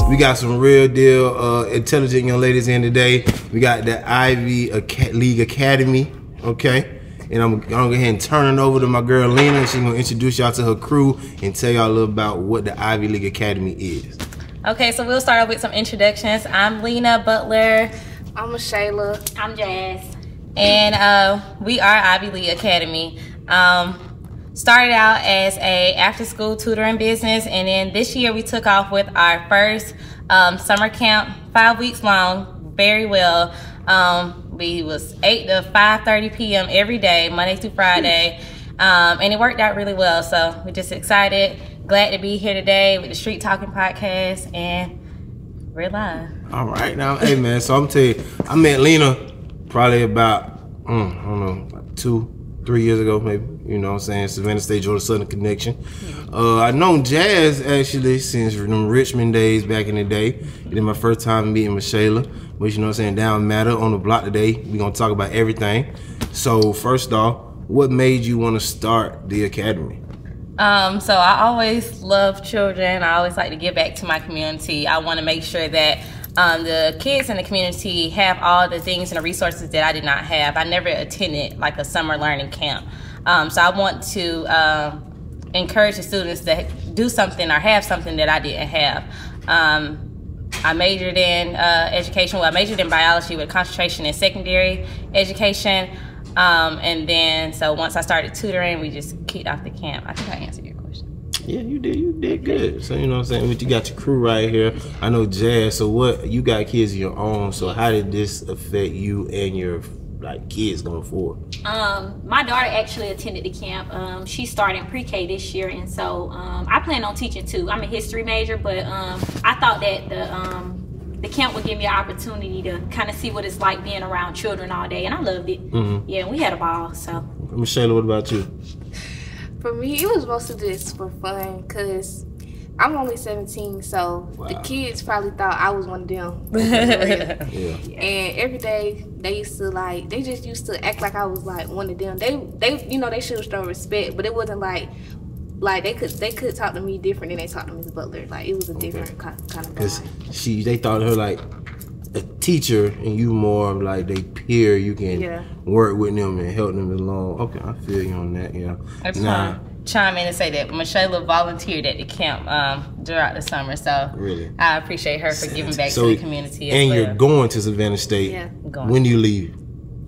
We got some real deal intelligent young ladies in today. We got the Ivy League Academy, okay? And I'm gonna go ahead and turn it over to my girl Lena, and she's gonna introduce y'all to her crew and tell y'all a little about what the Ivy League Academy is. Okay, so we'll start off with some introductions. I'm Lena Butler. I'm Shayla. I'm Jazz. And we are Ivy League Academy. Started out as a after-school tutoring business, and then this year we took off with our first summer camp, 5 weeks long, very well. We was 8 to 5:30 p.m. every day, Monday through Friday, and it worked out really well. So we're just excited, glad to be here today with the Street Talking podcast, and we're live. All right, now, hey man, so I'm gonna tell you, I met Lena probably about, I don't know, about 2-3 years ago, maybe. You know what I'm saying? Savannah State, Georgia Southern connection. I known Jazz actually since them Richmond days back in the day. And then my first time meeting with Shayla, which, you know what I'm saying, down matter on the block today. We're gonna talk about everything. So first off, what made you want to start the academy? So I always love children. I always like to give back to my community. I want to make sure that the kids in the community have all the things and the resources that I did not have. I never attended like a summer learning camp. So I want to encourage the students to do something or have something that I didn't have. I majored in education. Well, I majored in biology with a concentration in secondary education. And then, so once I started tutoring, we just kicked off the camp. I think I answered your question. Yeah, you did good. So, you know what I'm saying, but you got your crew right here. I know Jazz, so what, you got kids of your own, so how did this affect you and your kids going forward? My daughter actually attended the camp. She started pre-K this year, and so I plan on teaching too. I'm a history major, but I thought that the camp would give me an opportunity to kind of see what it's like being around children all day, and I loved it. Yeah, we had a ball. So, Michelle, what about you? For me, it was mostly just for fun, because I'm only 17, so the kids probably thought I was one of them. Yeah. And every day they used to they just used to act like I was like one of them. They you know, they showed some respect, but it wasn't like they could talk to me different than they talked to Miss Butler. Like, it was a different kind of vibe. Because they thought her like a teacher, and you more of like they peer. You can work with them and help them along. Okay, I feel you on that. Yeah. I just want to chime in and say that Michelle volunteered at the camp throughout the summer, so really I appreciate her for giving back to the community. And you're going to Savannah State. Yeah. When do you leave?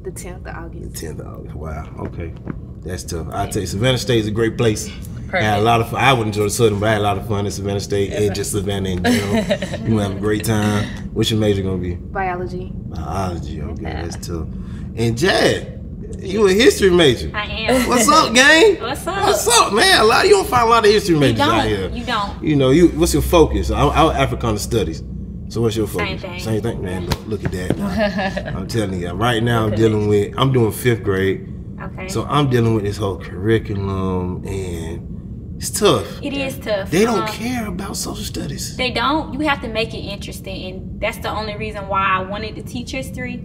The 10th of August. The 10th of August. Wow. Okay, that's tough. I tell you, Savannah State is a great place. Perfect. I had a lot of fun. I wouldn't enjoy the Southern, but I had a lot of fun at Savannah State and just Savannah in general. You gonna have a great time. What's your major gonna be? Biology. Biology. Okay, that's tough. And Jad, you a history major. I am. What's up, gang? What's up? What's up, man? You don't find a lot of history majors out here. You don't. You know, what's your focus? I'm Africana studies. So what's your focus? Same thing, man. Look at that. I'm telling you, right now I'm doing 5th grade. Okay. So I'm dealing with this whole curriculum, and it's tough. It is tough. They don't care about social studies. They don't. You have to make it interesting, and that's the only reason why I wanted to teach history,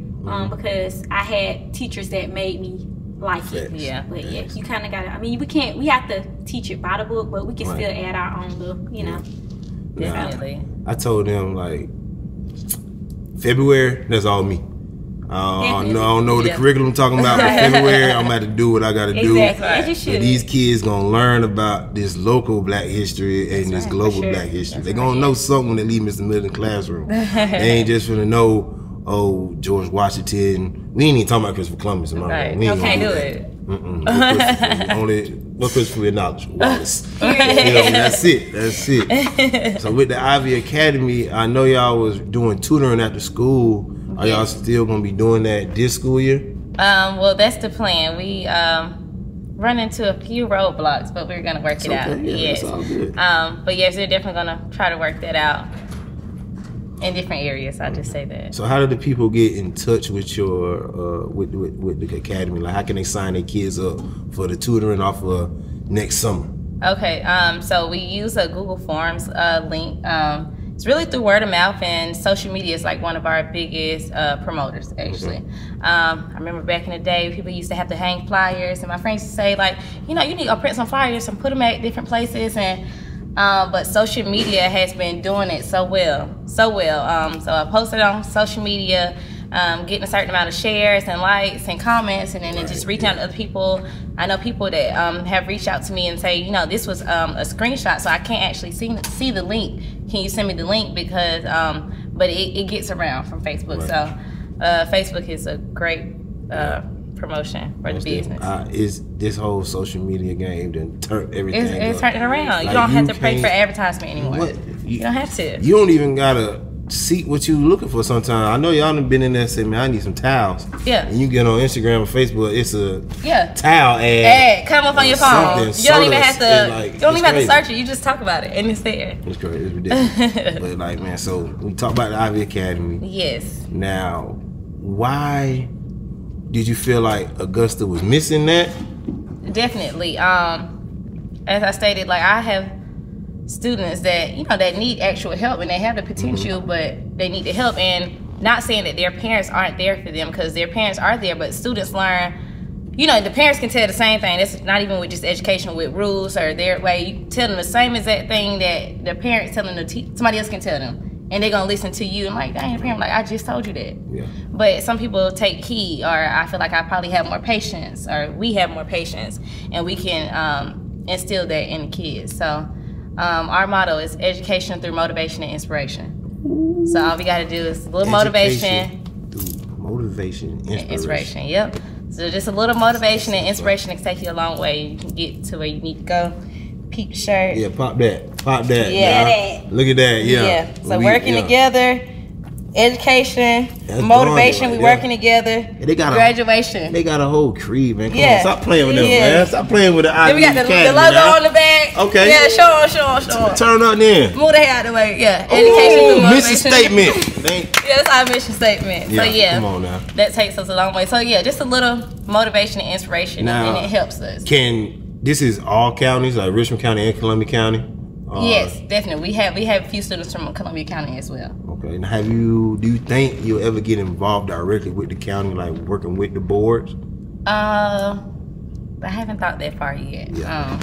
because I had teachers that made me like it. Yeah. But yeah, you kind of got to, I mean, we have to teach it by the book, but we can still add our own little, you know. Definitely. I told them, like, February, that's all me. I don't know the curriculum I'm talking about, but February, I'm about to do what I got to do. Exactly. You should. These kids gonna learn about this local Black history and this global Black history. They're gonna know something when they leave Mr. Middle in the classroom. They ain't just gonna know, oh, George Washington. We ain't even talking about Christopher Columbus. Right. We can't do it. What Christopher we acknowledge? Wallace. That's it. So with the Ivy Academy, I know y'all was doing tutoring after school. Are y'all still gonna be doing that this school year? Well, that's the plan. We run into a few roadblocks, but we're gonna work it out. Yeah, yes. That's all good. But yes, we're definitely gonna try to work that out in different areas. I'll just say that. So how do the people get in touch with your with the academy? Like, how can they sign their kids up for the tutoring off of next summer? Okay, so we use a Google Forms link. It's really through word of mouth, and social media is like one of our biggest promoters, actually. I remember back in the day, people used to have to hang flyers, and my friends used to say, like, you know, you need to print some flyers and put them at different places, and but social media has been doing it so well. So I posted on social media, getting a certain amount of shares and likes and comments, and then just reaching out to other people. I know people that have reached out to me and say, you know, this was a screenshot, so I can't actually see the link. Can you send me the link? Because, but it gets around from Facebook. So Facebook is a great promotion for the business. Is this whole social media game then turn everything? It's turning around. Like, you don't have to pay for advertisement anymore. You don't have to. You don't even gotta seek what you looking for sometimes. I know y'all done been in there and say, man, I need some towels. Yeah. And you get on Instagram or Facebook, it's a towel ad. Come up on your phone. You don't even have to you don't even have to search it. You just talk about it and it's there. It's crazy. It's ridiculous. But like, man, so we talk about the Ivy Academy. Yes. Now, why did you feel like Augusta was missing that? Definitely. As I stated, like, I have students that, you know, that need actual help and they have the potential, but they need the help. And not saying that their parents aren't there for them, because their parents are there, but students learn, you know, the parents can tell the same thing. It's not even with just education, with rules or their way. You tell them the same exact thing that the parents tell them, somebody else can tell them. And they're going to listen to you and like, dang, parent, like, I just told you that. Yeah. But some people take heed, or I feel like I probably have more patience, or we have more patience, and we can instill that in the kids. So our motto is education through motivation and inspiration. Ooh. So all we got to do is a little motivation. Through motivation and inspiration. Yep. So just a little motivation and inspiration can take you a long way. You can get to where you need to go. Peep shirt. Yeah, pop that. Pop that. Yeah. Look at that. Yeah. So working together, education, motivation, we working together. They got graduation. They got a whole creed, man. Come on, stop playing with them, man. Stop playing with the Ivy Academy. We got the logo on the back. Okay. Yeah, show on. Turn up then. Move the hair out of the way. Yeah. Education through motivation. Mission statement. Yeah, that's our mission statement. Yeah, so yeah, come on now. That takes us a long way. So yeah, just a little motivation and inspiration, and it helps us. This is all counties, like Richmond County and Columbia County? Yes, definitely. We have a few students from Columbia County as well. Okay. Now, do you think you'll ever get involved directly with the county, like working with the boards? I haven't thought that far yet. Yeah.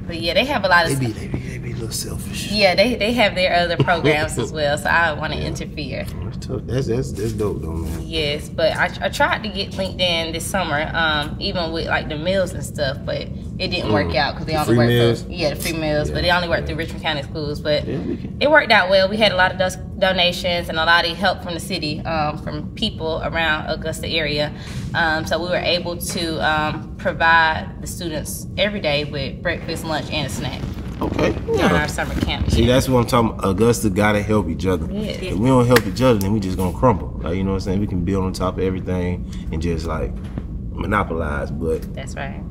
But yeah, they have a lot of. They be a little selfish. Yeah, they have their other programs as well, so I want to interfere. That's tough. That's dope though, man. Yes, but I tried to get linked in this summer, even with like the meals and stuff, but it didn't work out because they only worked through the free meals, but they only worked through Richmond County schools. But it worked out well. We had a lot of donations and a lot of help from the city, from people around Augusta area. So we were able to provide the students every day with breakfast, lunch, and a snack. Okay. During our summer camp. See, that's what I'm talking about. Augusta gotta help each other. Yeah. If we don't help each other, then we just gonna crumble. Like, you know what I'm saying? We can build on top of everything and just like monopolize. But that's right.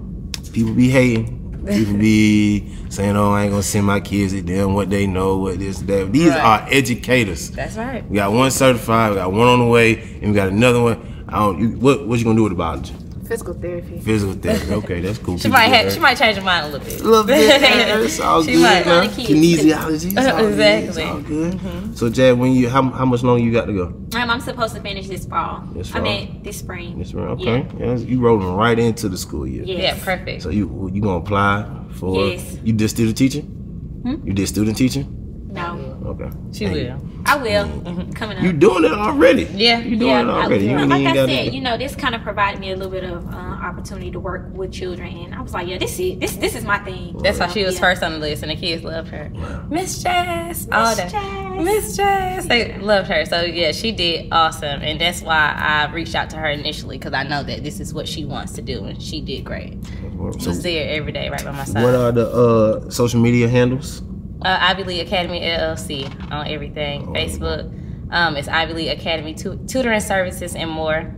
People be hating. People be saying, "Oh, I ain't gonna send my kids at them. What they know, what this, that." These are educators. That's right. We got one certified. We got one on the way, and we got another one. What you gonna do with the biology? Physical therapy. Physical therapy. Okay, that's cool. She might change her mind a little bit. A little bit. It's all good. Kinesiology. Exactly. It's all good. So, Jad, how much longer you got to go? I'm supposed to finish this fall. I mean, this spring. This spring. Okay. Yeah. You rolling right into the school year. Yes. Yeah, perfect. So you gonna apply for? Yes. You did student teaching? You did student teaching? No. Okay. She will. I will. Coming up. You doing it already? Yeah. You doing it already. Like I said, this kind of provided me a little bit of opportunity to work with children, and I was like, yeah, this is my thing. That's why she was first on the list, and the kids loved her. Miss Jazz, all that. Miss Jazz, they loved her. So yeah, she did awesome, and that's why I reached out to her initially, because I know that this is what she wants to do, and she did great. She was there every day, right by my side. What are the social media handles? Ivy League Academy LLC on everything. Facebook, it's Ivy League Academy Tutoring Services and more.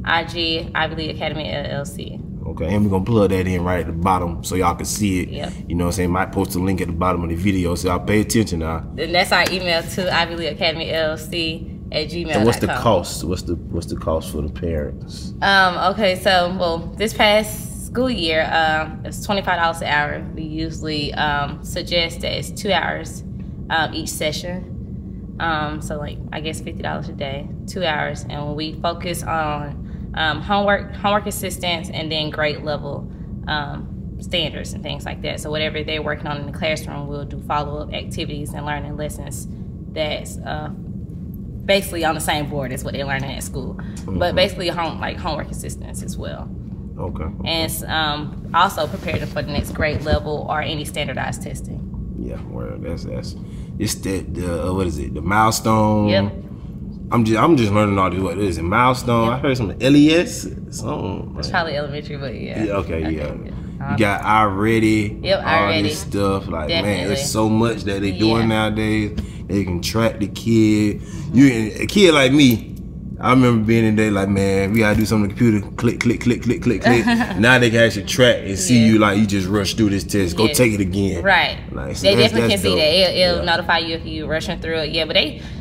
IG, Ivy League Academy LLC. Okay, and we're gonna plug that in right at the bottom so y'all can see it. Yep. You know what I'm saying? Might post a link at the bottom of the video, so y'all pay attention now. And that's our email to Ivy League Academy LLC at gmail.com. And what's the cost? What's the cost for the parents? Okay, so this past school year, it's $25 an hour. We usually suggest that it's 2 hours each session. So like, I guess $50 a day, 2 hours. And when we focus on homework assistance, and then grade level standards and things like that. So whatever they're working on in the classroom, we'll do follow-up activities and learning lessons that's basically on the same board as what they're learning at school, but basically homework assistance as well. Okay. And also prepare them for the next grade level or any standardized testing. Yeah, well, that's it's the what is it? The milestone. Yep. I'm just learning all this. What is it? Milestone. Yep. I heard some LES. Something. It's probably elementary, but yeah. Okay. You got iReady. Yep, all iReady. this stuff. Like Definitely. man, there's so much that they doing nowadays. They can track the kid. A kid like me. I remember being in there like, man, we gotta do something on the computer. Click, click, click, click, click, click. Now they can actually track and see you like you just rush through this test. Go take it again. Right. Like, so they definitely can dope. see that. It'll notify you if you rushing through it. Yeah, but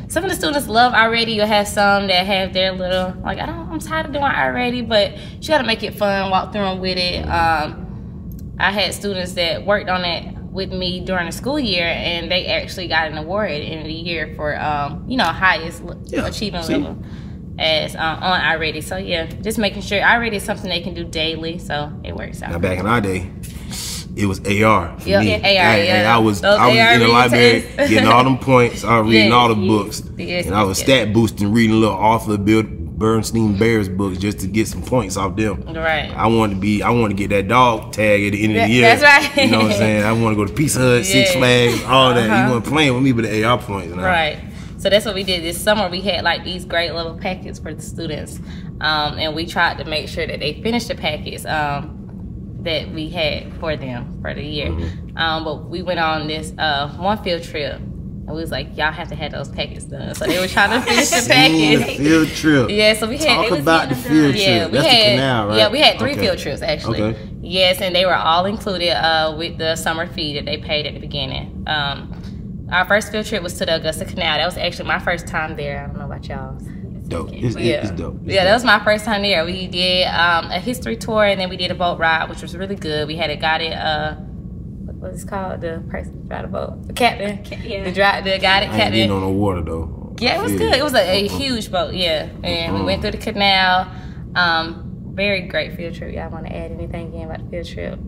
some of the students love iReady. You'll have some that have their little like, I'm tired of doing iReady, but you gotta make it fun. Walk through them with it. I had students that worked on it with me during the school year, and they actually got an award at the end of the year for highest achievement level as on iReady. So yeah, just making sure iReady is something they can do daily, so it works out. Now back in our day, it was AR. Yeah, AR. I was in the library getting all them points. I was reading all the books, and I was stat boosting, reading a little Arthur Bernstein Bears books just to get some points off them. Right. I want to get that dog tag at the end of the year. That's right. You know what I'm saying? I want to go to Pizza Hut, Six Flags, all that. You weren't playing with me with the AR points. Right. So that's what we did this summer. We had like these grade level packets for the students, and we tried to make sure that they finished the packets that we had for them for the year. But we went on this one field trip, and we was like, y'all have to have those packets done. So they were trying to finish the packets. Field trip. Yeah, so we had Talk about the field trip. That's the canal, right? Yeah, we had 3 field trips actually. Okay. Yes, and they were all included with the summer fee that they paid at the beginning. Our first field trip was to the Augusta Canal. That was actually my first time there. I don't know about y'all. Dope. It's dope. That was my first time there. We did a history tour, and then we did a boat ride, which was really good. We had a guided, what's it called? The person drive the boat, the captain. The guided captain. I ain't getting on the water though. Yeah, it was good. It was a huge boat. Yeah, and we went through the canal. Very great field trip. Y'all want to add anything again about the field trip?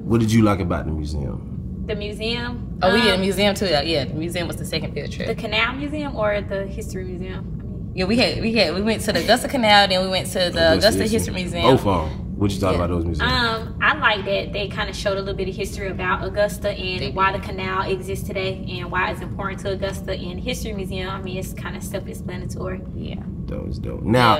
What did you like about the museum? The museum. Oh, we did a museum too. Yeah, the museum was the second field trip. The Canal Museum or the History Museum? Yeah, we went to the Augusta Canal, then we went to the Augusta History Museum. Both of them. What you thought about those museums? I like that they kind of showed a little bit of history about Augusta and why the canal exists today and why it's important to Augusta. And History Museum, I mean, it's kind of self-explanatory. Yeah. That was dope. Now,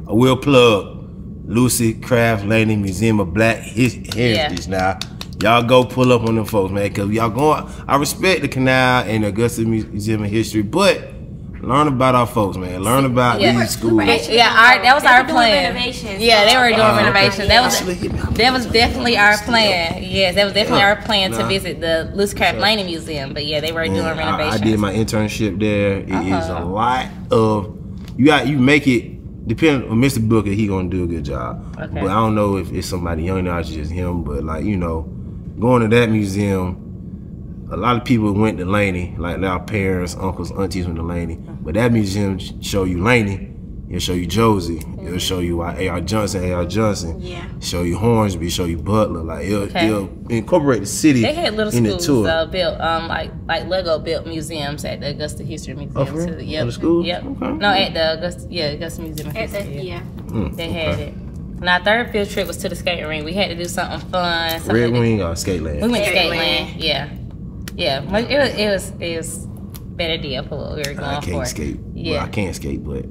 I will plug Lucy Craft Laney Museum of Black Heritage. Now, y'all go pull up on them folks, man, because y'all going. I respect the canal and the Augusta Museum of History, but learn about our folks, man. Learn about these schools. That was our plan. Yeah, they were doing renovations. Okay. That was definitely our plan. Yes, that was definitely our plan to visit the Lucy Craft Laney Museum. But yeah, they were doing renovations. I did my internship there. It is a lot of you make it. Depending on Mr. Booker, he gonna do a good job. Okay. But I don't know if it's somebody young now, it's just him. But like going to that museum, a lot of people went to Laney, like our parents, uncles, aunties went to Laney. But that museum show you Laney, it'll show you Josie, it'll show you A.R. Johnson, show you Hornsby, show you Butler. Like it'll incorporate the city. They had little schools built, like Lego built museums at the Augusta History Museum too. Yep. The school? Yep. Okay. No, at the Augusta Museum of History. They had it. And our third field trip was to the skating rink. We had to do something fun. Red Wing or Skateland? We went to Skateland. Yeah. It was better deal for what we were going for. I can't skate. Yeah. Well, I can't skate, but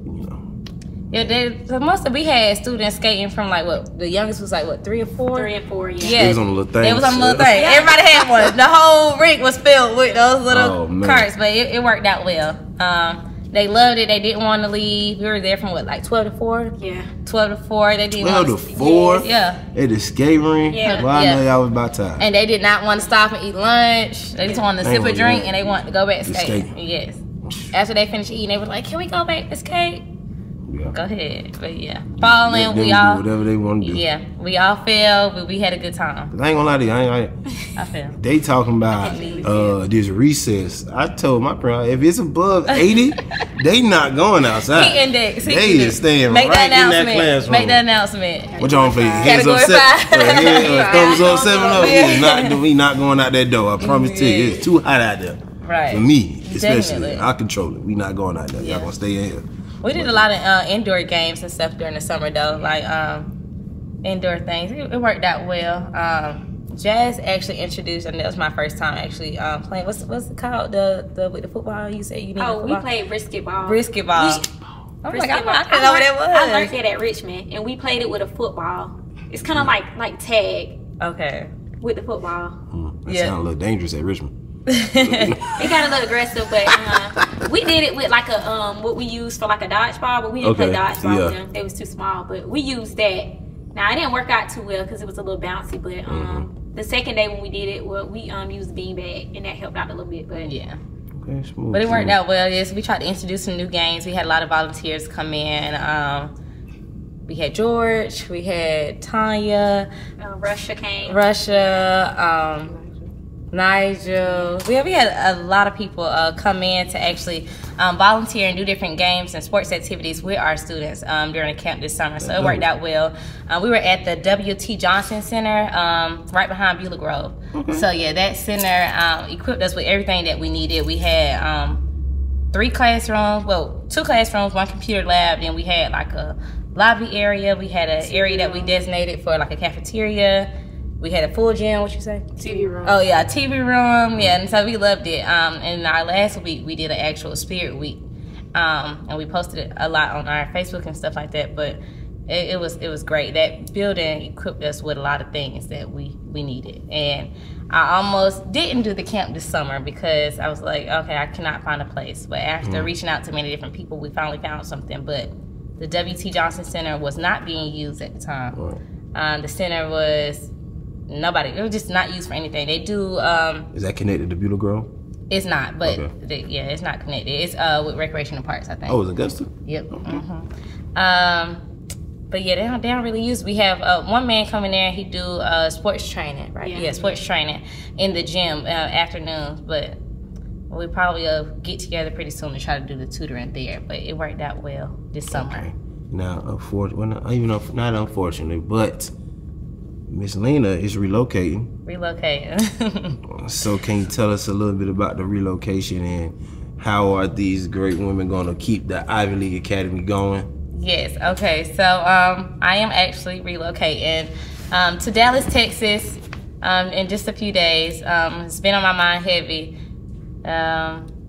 Yeah, we had students skating from the youngest was 3 or 4? 3 and 4, yeah. They was on the little thing. They was on the little thing. Everybody had one. The whole rink was filled with those little carts, but it worked out well. They loved it. They didn't want to leave. We were there from 12 to 4? Yeah. 12 to 4. They didn't 12 to 4? Yeah. At the skate rink? Yeah. Well, I know y'all was about time. And they did not want to stop and eat lunch. They just wanted to sip a drink and they wanted to go back to skate. Yes. After they finished eating, they were like, can we go back to skate? Go ahead. But yeah, falling, we all do whatever they want to do. Yeah, we all fell, but we had a good time. I ain't gonna lie to you, I fell. They talking about this recess. I told my parents, if it's above 80, they not going outside. Heat index. They just staying right in that classroom. Make that announcement. What y'all play? Hands up, thumbs up, 7 up. We not going out that door. I promise to you, it's too hot out there. Right. For me, especially. Definitely. I control it. We not going out there. Y'all gonna stay in here. We did a lot of indoor games and stuff during the summer though, like indoor things. It worked out well. Jazz actually introduced, and that was my first time actually playing. What's it called? The with the football. You said you need. Oh, we played brisket ball. Brisket ball. Oh my God, I didn't know what that was. I learned it at Richmond, and we played it with a football. It's kind of like tag. Okay. With the football. That sounds a little dangerous at Richmond. It got a little aggressive, but we did it with like a what we used for like a dodgeball, but we didn't play dodgeball with them. They was too small, but we used that. Now it didn't work out too well because it was a little bouncy, but the second day when we did it, we used beanbag, and that helped out a little bit. But yeah. Okay, smooth. But it worked out well. Yes, we tried to introduce some new games. We had a lot of volunteers come in. We had George, we had Tanya, Russia came. Nigel. We had a lot of people come in to actually volunteer and do different games and sports activities with our students during the camp this summer. So it worked out well. We were at the W.T. Johnson Center right behind Beulah Grove. So yeah, that center equipped us with everything that we needed. We had 3 classrooms, well, 2 classrooms, 1 computer lab, then we had like a lobby area. We had an area that we designated for like a cafeteria. We had a full gym, what you say? TV room. Oh yeah, TV room, yeah, and so we loved it. And our last week, we did an actual spirit week. And we posted it a lot on our Facebook and stuff like that, but it was great. That building equipped us with a lot of things that we needed. And I almost didn't do the camp this summer because I was like, okay, I cannot find a place. But after reaching out to many different people, we finally found something. But the W.T. Johnson Center was not being used at the time. The center was nobody. It was just not used for anything. They do. Is that connected to Beulah Grove? It's not, but it's not connected. It's with Recreation and Parks, I think. Oh, it's Augusta? Yep. But yeah, they don't really use. We have one man coming there. He do sports training, right? Yeah, sports training in the gym afternoons. But we probably get together pretty soon to try to do the tutoring there. But it worked out well this summer. Now, not unfortunately, but Miss Lena is relocating. So can you tell us a little bit about the relocation and how are these great women going to keep the Ivy League Academy going? Yes, okay, so I am actually relocating to Dallas, Texas in just a few days. It's been on my mind heavy.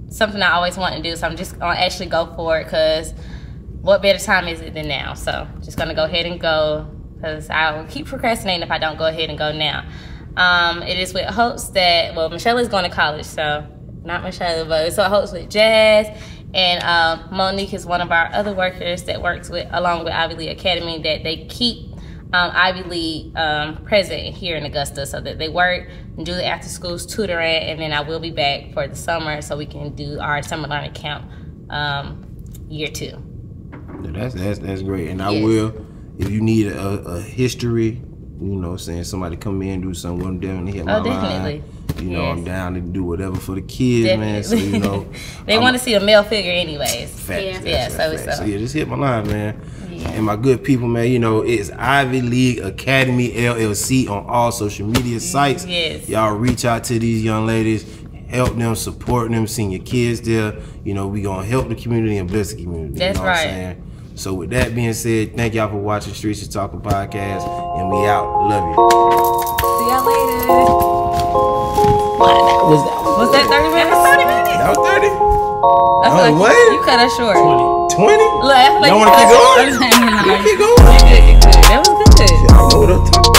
Something I always want to do, so I'm just going to actually go for it because what better time is it than now? So just going to go ahead and go because I'll keep procrastinating if I don't go ahead and go now. It is with hopes that, well, Michelle is going to college, so not Michelle, but it's a hopes with Jazz. And Monique is one of our other workers that works along with Ivy League Academy, that they keep Ivy League present here in Augusta so that they work and do the after schools tutoring, and then I will be back for the summer so we can do our summer learning camp year 2. That's great. And I will, if you need a history, saying somebody come in and do something, I'm definitely hit my line. I'm down to do whatever for the kids, man. So they want to see a male figure anyways. Fact. So just hit my line, man. And my good people, man, it's Ivy League Academy LLC on all social media sites. Y'all reach out to these young ladies, help them, support them, send your kids there. We gonna help the community and bless the community. That's what I'm saying? So with that being said, thank y'all for watching Streets is Talking podcast, and we out. Love you. See y'all later. Was that 30 minutes? 30 minutes? That was 30? What? You cut us short. 20? Look, y'all want to keep going? Keep going. That was good. Y'all know what I'm talking about.